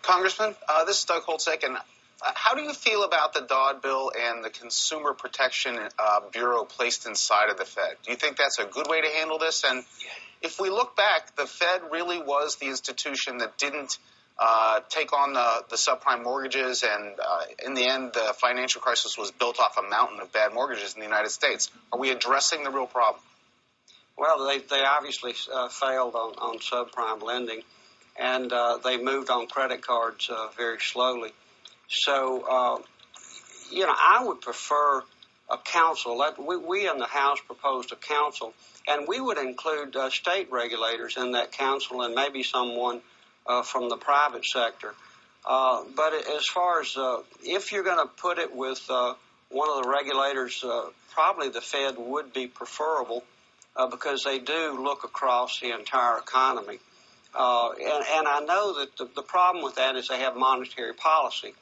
Congressman, this is Doug Holtz-Eakin. How do you feel about the Dodd bill and the Consumer Protection Bureau placed inside of the Fed? Do you think that's a good way to handle this? And if we look back, the Fed really was the institution that didn't take on the subprime mortgages, and in the end, the financial crisis was built off a mountain of bad mortgages in the United States. Are we addressing the real problem? Well, they obviously failed on subprime lending, and they moved on credit cards very slowly. So, I would prefer a council. We in the House proposed a council, and we would include state regulators in that council and maybe someone from the private sector. But as far as if you're going to put it with one of the regulators, probably the Fed would be preferable because they do look across the entire economy. And I know that the problem with that is they have monetary policy,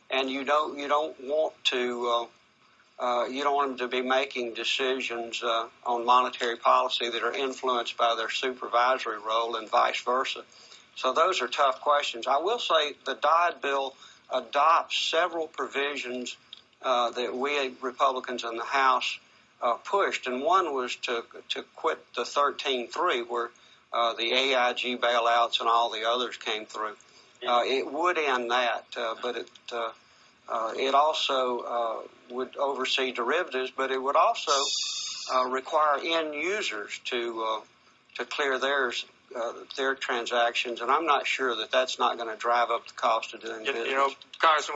and you don't want them to be making decisions on monetary policy that are influenced by their supervisory role and vice versa. So those are tough questions. I will say the Dodd bill adopts several provisions that we Republicans in the House pushed, and one was to quit the 13.3, where the AIG bailouts and all the others came through. It would end that, but it also would oversee derivatives, but it would also require end users to clear their transactions, and I'm not sure that that's not going to drive up the cost of doing business. Congressman,